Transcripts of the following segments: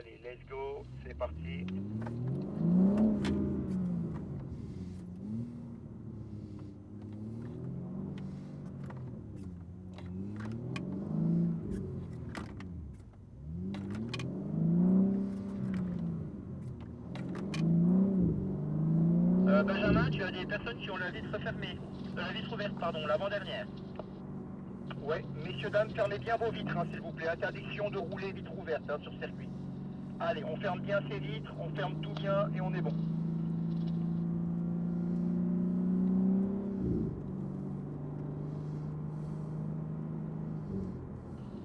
Allez, let's go, c'est parti. Benjamin, tu as des personnes qui ont la vitre fermée. La vitre ouverte, pardon, l'avant-dernière. Ouais, messieurs, dames, fermez bien vos vitres, hein, s'il vous plaît. Interdiction de rouler vitre ouverte hein, sur circuit. Allez, on ferme bien ces vitres, on ferme tout bien et on est bon.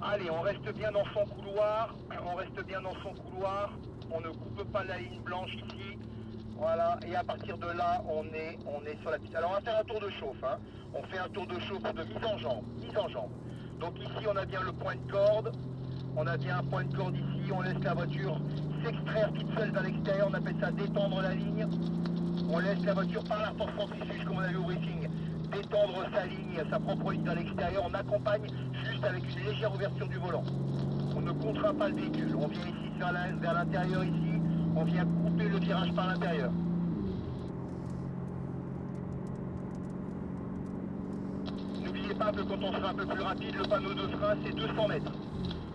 Allez, on reste bien dans son couloir, on ne coupe pas la ligne blanche ici. Voilà, et à partir de là, on est sur la piste. Alors on va faire un tour de chauffe, hein. On fait un tour de chauffe de mise en jambe. Donc ici, on a bien le point de corde. On a bien un point de corde ici, on laisse la voiture s'extraire toute seule vers l'extérieur, on appelle ça détendre la ligne. On laisse la voiture par la force centrifuge, comme on a vu au briefing, détendre sa ligne, sa propre ligne vers l'extérieur. On accompagne juste avec une légère ouverture du volant. On ne contraint pas le véhicule, on vient ici vers l'intérieur ici, on vient couper le virage par l'intérieur. N'oubliez pas que quand on sera un peu plus rapide, le panneau de frein c'est 200 mètres.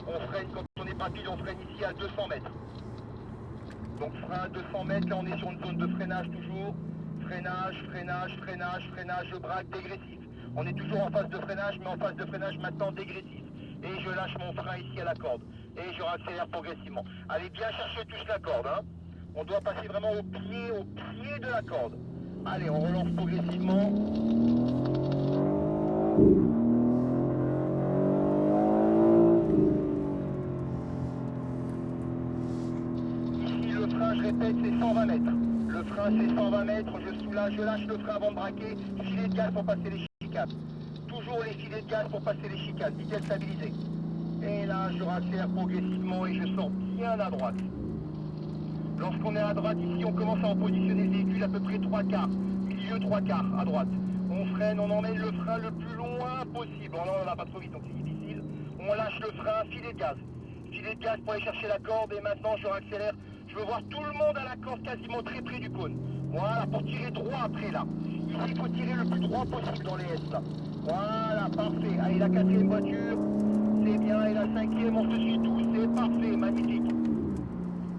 On freine quand on est rapide, on freine ici à 200 mètres. Donc frein à 200 mètres, là on est sur une zone de freinage toujours. Freinage, je braque dégressif. On est toujours en phase de freinage, mais en phase de freinage maintenant dégressif. Et je lâche mon frein ici à la corde. Et je raccélère progressivement. Allez bien chercher tous la corde, hein. On doit passer vraiment au pied de la corde. Allez, on relance progressivement. Ici, le frein, je répète, c'est 120 mètres. Le frein, c'est 120 mètres. Je soulage, je lâche le frein avant de braquer. Filet de gaz pour passer les chicanes. Toujours les filets de gaz pour passer les chicanes. Vitesse stabilisée. Et là, je raccélère progressivement et je sors bien à droite. Lorsqu'on est à droite, ici, on commence à en positionner le véhicule à peu près 3/4. Milieu 3/4 à droite. On freine, on emmène le frein le plus loin possible. Bon, là, on va pas trop vite, donc c'est difficile. On lâche le frein, filet de gaz. Filet de gaz pour aller chercher la corde et maintenant, je raccélère. Je veux voir tout le monde à la corde quasiment très près du cône. Voilà, pour tirer droit après, là. Ici, il faut tirer le plus droit possible dans les S, là. Voilà, parfait. Allez, la 4e voiture. C'est bien, et la 5e, on se suit tous. C'est parfait, magnifique.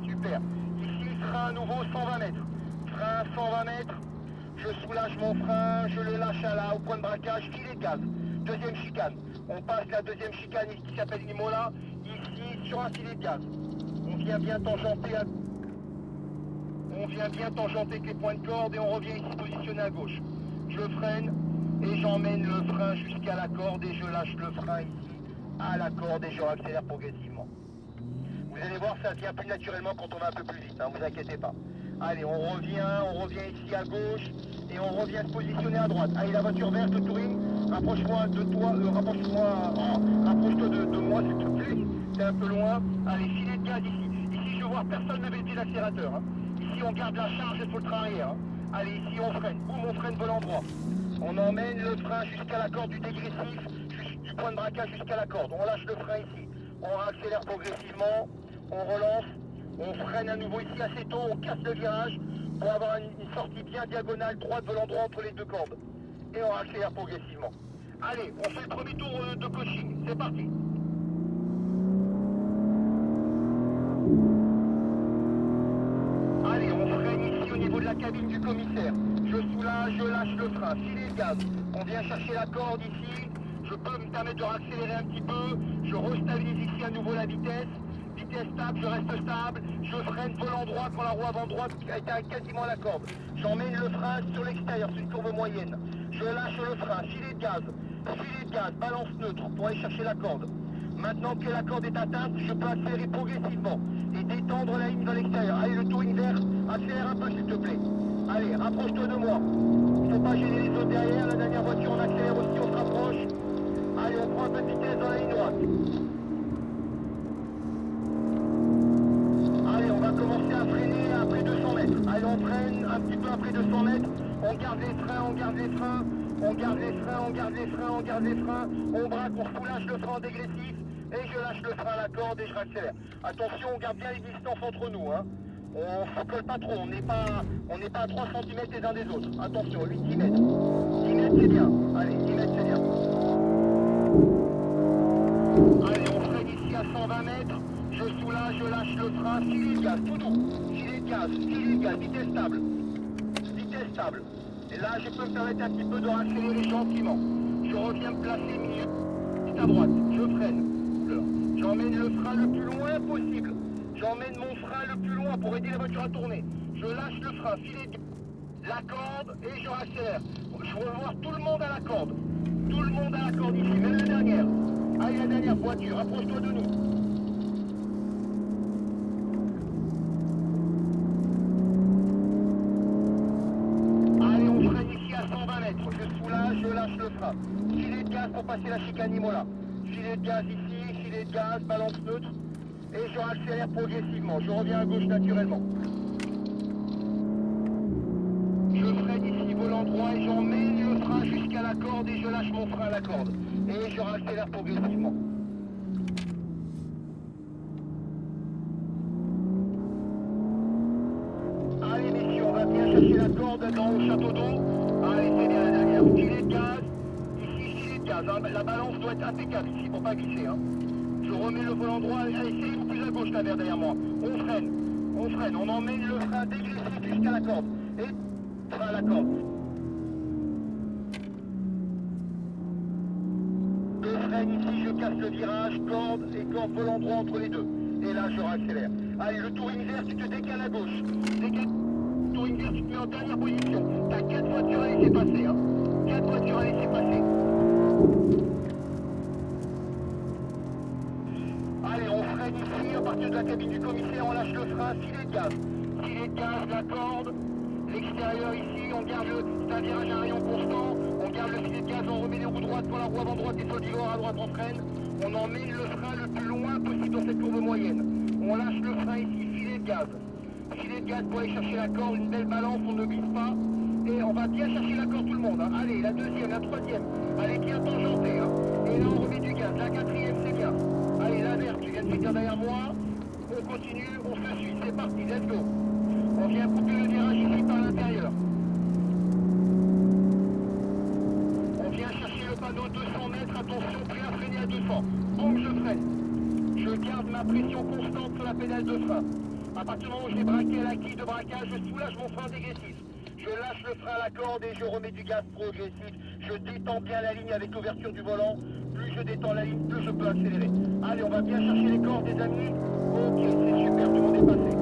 Super. Ici, frein à nouveau 120 mètres. Frein 120 mètres. Je soulage mon frein, je le lâche au point de braquage, filet de gaz. 2e chicane. On passe la 2e chicane qui s'appelle Imola, ici sur un filet de gaz. On vient bien tangenter avec les points de corde et on revient ici positionné à gauche. Je freine et j'emmène le frein jusqu'à la corde et je lâche le frein ici à la corde et je accélère progressivement. Vous allez voir, ça vient plus naturellement quand on va un peu plus vite, hein, vous inquiétez pas. Allez, on revient ici à gauche et on revient se positionner à droite. Allez, la voiture verte, Touring, rapproche-moi de toi, rapproche-toi de moi s'il te plaît, c'est un peu loin. Allez, filet de gaz ici. Ici, je vois personne ne baisser l'accélérateur. Hein. Ici, on garde la charge sur le train arrière. Hein. Allez, ici, on freine. Boum, on freine volant droit. On emmène le frein jusqu'à la corde du dégressif, du point de braquage jusqu'à la corde. On lâche le frein ici. On accélère progressivement. On relance. On freine à nouveau ici assez tôt. On casse le virage pour avoir une sortie bien diagonale, droite, volant droit entre les deux cordes. Et on accélère progressivement. Allez, on fait le premier tour de coaching. C'est parti. Allez, on freine ici au niveau de la cabine du commissaire. Je soulage, je lâche le frein, filet de gaz. On vient chercher la corde ici. Je peux me permettre de raccélérer un petit peu. Je restabilise ici à nouveau la vitesse. Vitesse stable, je reste stable. Je freine volant droit quand la roue avant droite est quasiment à la corde. J'emmène le frein sur l'extérieur, sur une courbe moyenne. Je lâche le frein, filet de gaz, balance neutre pour aller chercher la corde. Maintenant que la corde est atteinte, je peux accélérer progressivement et détendre la ligne vers l'extérieur. Allez, le touring vert, accélère un peu s'il te plaît. Allez, rapproche-toi de moi. Il ne faut pas gêner les autres derrière. La dernière voiture, on accélère aussi, on se rapproche. Allez, on prend un peu de vitesse dans la ligne droite. Allez, on va commencer à freiner après 200 mètres. Allez, on freine un petit peu après 200 mètres. On garde les freins, on garde les freins. On garde les freins, on garde les freins, on garde les freins. On braque, on soulage le frein dégressif. et je lâche le frein à la corde et je raccélère. Attention, on garde bien les distances entre nous, hein. On ne colle pas trop, on n'est pas à 3 cm les uns des autres. Attention, 8-10 mètres. 10 mètres c'est bien, allez, 10 mètres c'est bien. Allez, on freine ici à 120 mètres, je soulage, je lâche le frein, filet de gaz, tout doux. Filet de gaz, vitesse stable. Vitesse stable. Et là, je peux me permettre un petit peu de raccélérer gentiment. Je reviens me placer milieu, à droite, je freine. J'emmène le frein le plus loin possible. J'emmène mon frein le plus loin pour aider la voiture à tourner. Je lâche le frein, filet de la corde et je raccélère. Je veux voir tout le monde à la corde. Tout le monde à la corde ici, même la dernière. Allez, la dernière voiture, approche-toi de nous. Allez, on freine ici à 120 mètres. Je soulage, je lâche le frein. Filet de gaz pour passer la chicane Imola. Filet de gaz ici, filet de gaz, balance neutre. Et je accélère progressivement. Je reviens à gauche naturellement. Je freine ici, volant droit, et j'emmène le frein jusqu'à la corde et je lâche mon frein à la corde. Et je accélère progressivement. Allez messieurs, on va bien chercher la corde dans le château d'eau. Allez, c'est bien la dernière. Filet de gaz. Ici, filet de gaz. Hein. La balance doit être impeccable ici pour pas glisser. Hein. Je remets le volant droit. Allez, c'est plus à gauche la verre derrière moi. On freine. On emmène le frein dégressif jusqu'à la corde. Et frein à la corde. Je freine ici, je casse le virage, corde et corde volant droit entre les deux. Et là, je raccélère. Allez, le touring vert, tu te décales à gauche. Le touring vert, tu te mets en dernière position. T'as 4 voitures à laisser passer. Hein. 4 voitures à laisser passer. Allez, on freine ici, à partir de la cabine du commissaire, on lâche le frein, filet de gaz. Filet de gaz, la corde, l'extérieur ici, on garde c'est un virage à rayon constant, on garde le filet de gaz, on remet les roues droites pour la roue avant droite et solidivore à droite, on freine. On emmène le frein le plus loin possible dans cette courbe moyenne. On lâche le frein ici, filet de gaz. Filet de gaz pour aller chercher la corde, une belle balance, on ne glisse pas. Et on va bien chercher la corde tout le monde. Hein. Allez, la deuxième, la troisième, elle est bien tangentée. Hein. Et là, on remet du gaz. La quatrième, c'est bien. Allez, la verte, tu viens de finir derrière moi. On continue, on se suit. C'est parti, let's go. On vient couper le virage ici par l'intérieur. On vient chercher le panneau 200 mètres. Attention, prêt à freiner à 200. Boum, je freine. Je garde ma pression constante sur la pédale de frein. À partir du moment où j'ai braqué à la quille de braquage, je soulage mon frein dégressif. Je lâche le frein à la corde et je remets du gaz progressif. Je détends bien la ligne avec l'ouverture du volant. Plus je détends la ligne, plus je peux accélérer. Allez, on va bien chercher les cordes, les amis. Ok, c'est super, tout le monde est passé.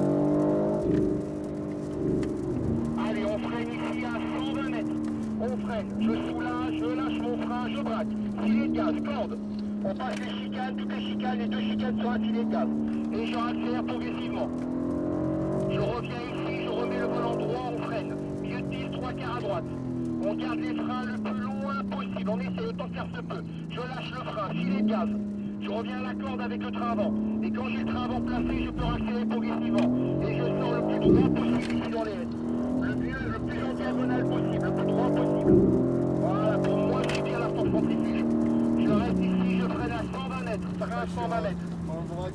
Allez, on freine ici à 120 mètres. On freine, je soulage, je lâche mon frein, je braque. Filet de gaz, corde. On passe les chicanes, toutes les chicanes, les deux chicanes sur un filet de gaz. Et je accélère progressivement. Je reviens ici, je remets le volant droit, on freine. Milieu de piste, 3 quarts à droite. On garde les freins le plus loin possible. On essaie autant que faire se peut. Je lâche le frein, filet de gaz. Je reviens à la corde avec le train avant. Et quand j'ai le train avant placé, je peux accélérer progressivement. Et je sors le plus droit possible ici dans les haies. Le plus en diagonale possible, le plus droit possible. Voilà, pour moi, je suis bien la force centrifuge. Je reste ici, je freine à 120 mètres. Frein à 120 mètres.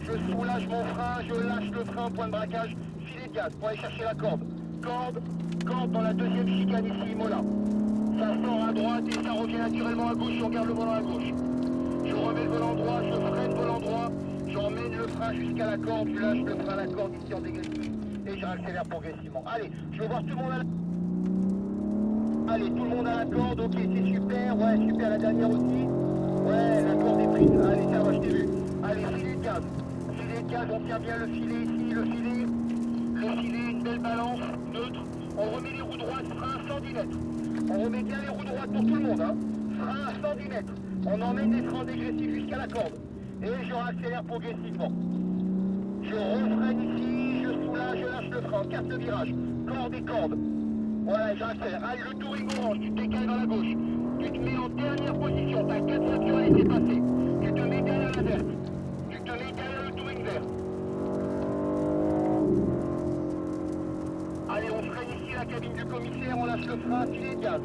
Je soulage mon frein, je lâche le frein, point de braquage, filet de gaz pour aller chercher la corde. Corde dans la deuxième chicane ici, Imola. Ça sort à droite et ça revient naturellement à gauche, on garde le volant à gauche. Je remets le volant droit, je freine volant droit, j'emmène le frein jusqu'à la corde, je lâche le frein à la corde ici en dégressif et j'accélère progressivement. Allez, je veux voir tout le monde à la... Allez, tout le monde à la corde, ok, c'est super, ouais, super, la dernière aussi. Ouais, la corde est prise, allez, ça va, je t'ai vu. Allez, filet de gaz. Filet de gaz, on tient bien le filet ici, le filet, une belle balance, neutre. On remet les roues droites, frein à 110 mètres. On remet bien les roues droites pour tout le monde, hein. Frein à 110 mètres. On emmène les freins dégressifs jusqu'à la corde. Et je accélère progressivement. Je refreine ici, je soulage, je lâche le frein, casse le virage. Corde et corde. Voilà, j'accélère. Allez, le touring orange, tu te décales vers la gauche. Tu te mets en dernière position, t'as 4 voitures à laisser passer. Tu te mets derrière la verte. Tu te mets derrière le touring vert. Allez, on freine ici la cabine du commissaire, on lâche le frein, filet de gaz.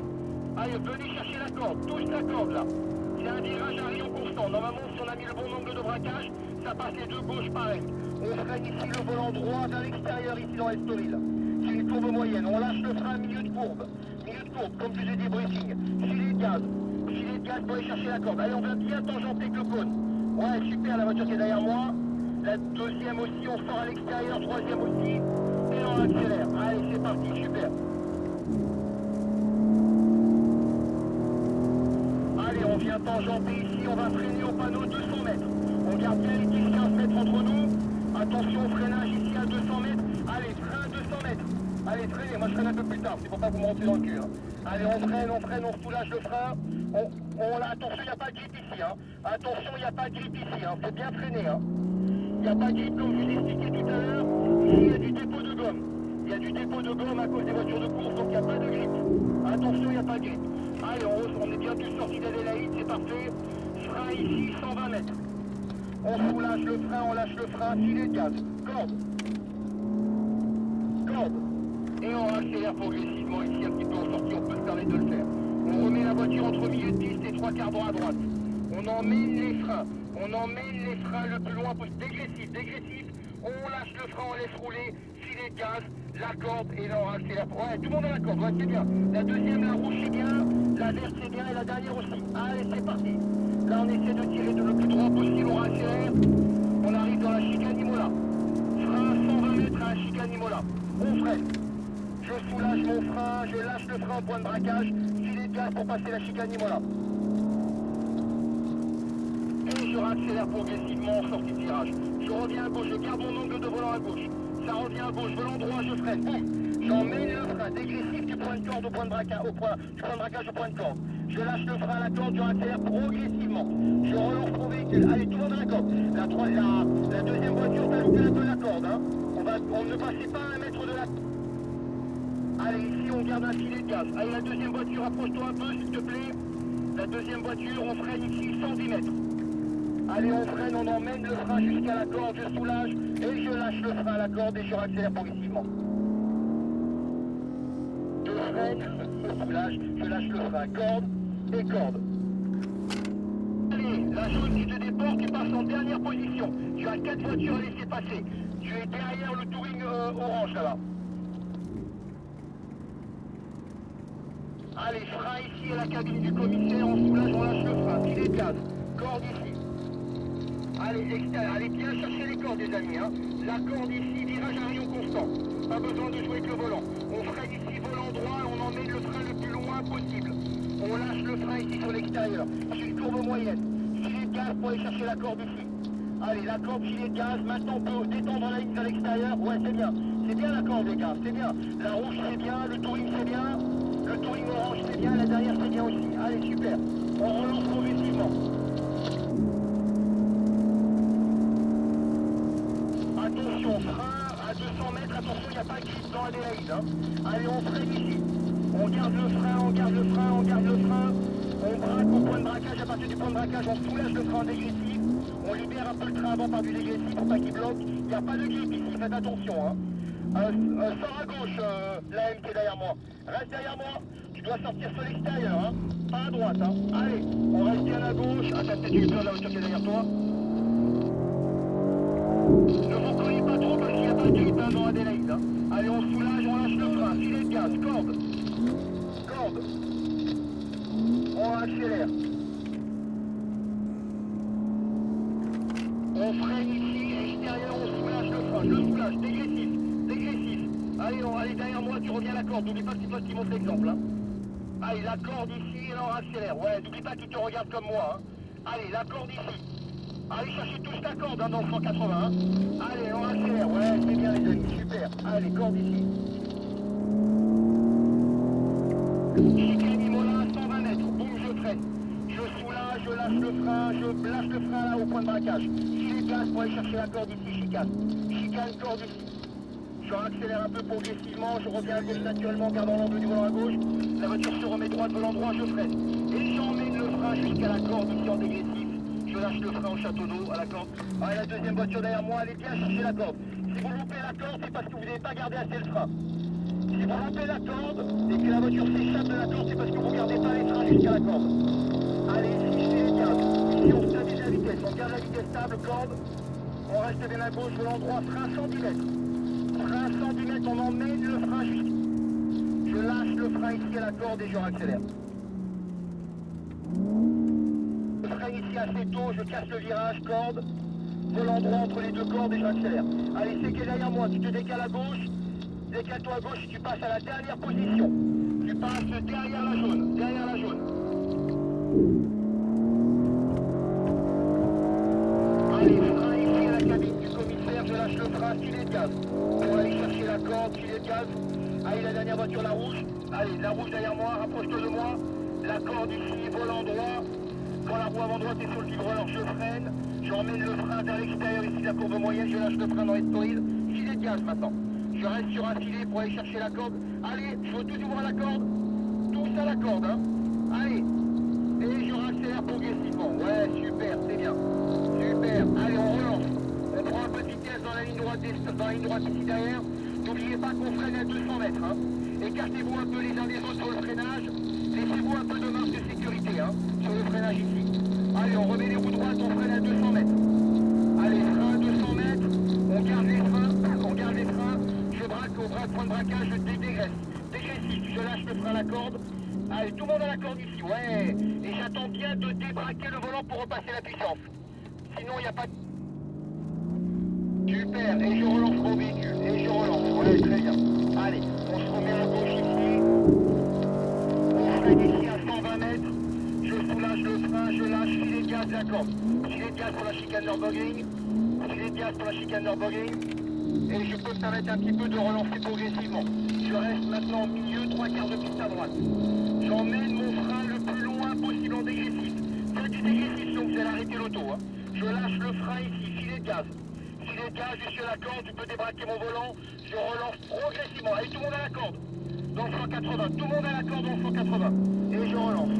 Allez, venez chercher la corde, touche la corde là. C'est un virage à rayon constant, Normalement, si on a mis le bon angle de braquage, ça passait de gauche pareil. On freine ici le volant droit vers l'extérieur, ici dans l'Estoril. C'est une courbe moyenne. On lâche le frein milieu de courbe. Milieu de courbe, comme je vous ai dit, briefing. Filet de gaz. Filet de gaz pour aller chercher la corde. Allez, on va bien tangenter avec le cône. Ouais, super, la voiture qui est derrière moi. La deuxième aussi, on sort à l'extérieur. Troisième aussi. Et on accélère. Allez, c'est parti, super. Allez, on vient tangenter ici, on va freiner au panneau 200 mètres. On garde bien les 10-15 mètres entre nous. Attention au freinage ici à 200 mètres. Allez, frein 200 mètres. Allez, freinez, moi je freine un peu plus tard, c'est pour pas que vous me rentrez dans le cul. Hein. Allez, on freine, on soulage le frein. Attention, il n'y a pas de grip ici. Hein. Attention, il n'y a pas de grip ici. Hein. Faut bien freiner. Hein. Il n'y a pas de grip comme je vous ai expliqué tout à l'heure. Ici, il y a du dépôt de gomme. Il y a du dépôt de gomme à cause des voitures de course, donc il n'y a pas de grip. Attention, il n'y a pas de grip. Allez, on est bien tous sortis d'Adélaïde, c'est parfait. Frein ici, 120 mètres. On soulage le frein, on lâche le frein, filet de gaz. Corde. Corde. Et on accélère progressivement ici, un petit peu en sortie, on peut se permettre de le faire. On remet la voiture entre milieu de piste et 3/4 droit à droite. On emmène les freins. On emmène les freins le plus loin possible. Dégressif. On lâche le frein, on laisse rouler. Filet de gaz, la corde et là on accélère. Ouais, tout le monde a la corde, ouais, c'est bien. La deuxième, la rouge, c'est bien. La verte, c'est bien. Et la dernière aussi. Allez, c'est parti. Là, on essaie de tirer le plus droit possible. On accélère. On arrive dans la chicane Imola. Frein 120 mètres à la chicane Imola. On freine. Je soulage mon frein, je lâche le frein au point de braquage, filet de gaz pour passer la chicane Imola. Et je réaccélère progressivement en sortie de virage. Je reviens à gauche, je garde mon angle de volant à gauche. Ça revient à gauche, volant droit, je freine. Boum. J'emmène le frein dégressif du point de corde au point de braquage, du point de braquage au point de corde. Je lâche le frein à la corde, je réaccélère progressivement. Je relance mon véhicule. Allez, tout le monde à la corde. La deuxième voiture, t'as loupé un peu la corde. Hein. On ne passait pas à 1 mètre de la corde. Allez, ici on garde un filet de gaz. Allez, la deuxième voiture, approche-toi un peu s'il te plaît. La deuxième voiture, on freine ici 110 mètres. Allez, on freine, on emmène le frein jusqu'à la corde, je soulage et je lâche le frein à la corde et je réaccélère progressivement. Je freine, je soulage, je lâche le frein, corde et corde. Allez, la jaune qui te déporte, tu passes en dernière position. Tu as 4 voitures à laisser passer. Tu es derrière le touring orange là-bas. Allez, frein ici à la cabine du commissaire, on soulage, on lâche le frein, filet de gaz, corde ici. Allez, extérieur, allez bien chercher les cordes les amis, hein. La corde ici, virage à rayon constant, pas besoin de jouer avec le volant. On freine ici, volant droit, on emmène le frein le plus loin possible. On lâche le frein ici sur l'extérieur, c'est une courbe moyenne. Filet de gaz pour aller chercher la corde ici. Allez, la corde, filet de gaz, maintenant on peut détendre la ligne vers l'extérieur, ouais c'est bien. C'est bien la corde les gars, c'est bien. La rouge c'est bien, le touring c'est bien. Le touring orange c'est bien, la derrière c'est bien aussi. Allez, super. On relance progressivement. Attention, frein à 200 mètres, attention, il n'y a pas de grip dans Adélaïde. Hein. Allez, on freine ici. On garde le frein, on garde le frein, on garde le frein. On braque au point de braquage, à partir du point de braquage, on soulage le frein en dégressif. On libère un peu le train avant par du dégressif pour pas qu'il bloque. Il n'y a pas de grip ici, faites attention. Hein. Sors à gauche, la M qui est derrière moi. Reste derrière moi. Tu dois sortir sur l'extérieur, hein. Pas à droite, hein. Allez, on reste bien à gauche. Attends, peut-être eu peur de la voiture qui est derrière toi. Ne vous collez pas trop parce qu'il n'y a pas de grip hein, dans Adélaïde. Hein. Allez, on soulage, on lâche le frein. Filet de gaz, corde. Corde. On accélère. On freine ici, extérieur, on soulage le frein. Je soulage, dégressif. Allez, derrière moi, tu reviens à la corde. N'oublie pas que c'est toi qui montre l'exemple. Hein. Allez, la corde ici, et là on accélère. Ouais, n'oublie pas qu'il te regarde comme moi. Hein. Allez, la corde ici. Allez, cherchez tous ta corde hein, dans le 180. Hein. Allez, on accélère. Ouais, c'est bien les amis, super. Allez, corde ici. Chicane Imola, 120 mètres. Boum, je freine. Je soulage, je lâche le frein, je lâche le frein là au point de braquage. Filet de gaz pour aller chercher la corde ici, chicane. Chicane, corde ici. Je accélère un peu progressivement, je reviens à gauche naturellement en gardant l'angle du volant à gauche. La voiture se remet droite, volant droit, je freine. Et j'emmène le frein jusqu'à la corde ici en dégressif. Je lâche le frein au château d'eau, à la corde. Allez, la deuxième voiture derrière moi, allez bien chercher la corde. Si vous loupez la corde, c'est parce que vous n'avez pas gardé assez le frein. Si vous loupez la corde et que la voiture s'échappe de la corde, c'est parce que vous ne gardez pas les freins jusqu'à la corde. Allez, ici, je fais les gaz. Ici, on stabilise garde la vitesse stable, corde. On reste bien à gauche, volant droit, frein 110 mètres. Frein 110 mètres, on emmène le frein jusqu'à... Je lâche le frein ici à la corde et je accélère. Je freine ici assez tôt, je casse le virage, corde. Volant droit entre les deux cordes et j'accélère. Allez, c'est qui est derrière moi, tu te décales à gauche. Décale-toi à gauche et tu passes à la dernière position. Tu passes derrière la jaune, derrière la jaune. Allez, frein ici à la cabine du commissaire, je lâche le frein, filet de gaz. Pour aller chercher la corde, filet de gaz. Allez, la dernière voiture, la rouge. Allez, la rouge derrière moi, rapproche-toi de moi. La corde ici, volant droit. Quand la roue avant droite est sur le vibreur, je freine. J'emmène le frein vers l'extérieur, ici la courbe moyenne, je lâche le frein dans l'estoril. Filet de gaz maintenant. Je reste sur un filet pour aller chercher la corde. Allez, je veux toujours voir la corde. Tous à la corde, hein. Allez. Et je raccélère progressivement. Ouais, super, c'est bien. Super. Allez, on relance. On prend un peu de vitesse dans la ligne droite ici derrière. N'oubliez pas qu'on freine à 200 mètres. Hein. Écartez-vous un peu les uns des autres sur le freinage. Laissez-vous un peu de marge de sécurité hein, sur le freinage ici. Allez, on remet les roues droites, on freine à 200 mètres. Allez, frein à 200 mètres. On garde les freins. Je braque au point de braquage, je dégraisse. Dégressif, je lâche le frein à la corde. Allez, tout le monde à la corde ici, ouais. Et j'attends bien de débraquer le volant pour repasser la puissance. Sinon, il n'y a pas de... Super, et je relance mon véhicule. Et je relance, ouais, très bien. Allez, on se remet à gauche ici. On freine ici à 120 mètres. Je soulage le frein, je lâche, filet de gaz, la corde. Filet de gaz pour la chicane Nürburgring. Filet de gaz pour la chicane Nürburgring. Et je peux me permettre un petit peu de relancer progressivement. Je reste maintenant au milieu, 3 quarts de piste à droite. J'emmène mon frein le plus loin possible en dégressif. Faites du dégressif, donc vous allez arrêter l'auto. Hein. Je lâche le frein ici, filet de gaz. Filet de gaz, je suis à la corde, tu peux débraquer mon volant. Je relance progressivement. Allez, tout le monde à la corde. Dans le 180. Tout le monde à la corde dans le 180. Et je relance.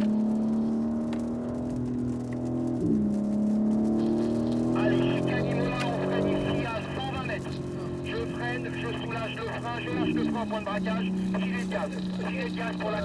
Allez, chicane Imola, on freine ici à 120 mètres. Je freine, je soulage le frein, je lâche le frein au point de braquage. Filet de gaz pour la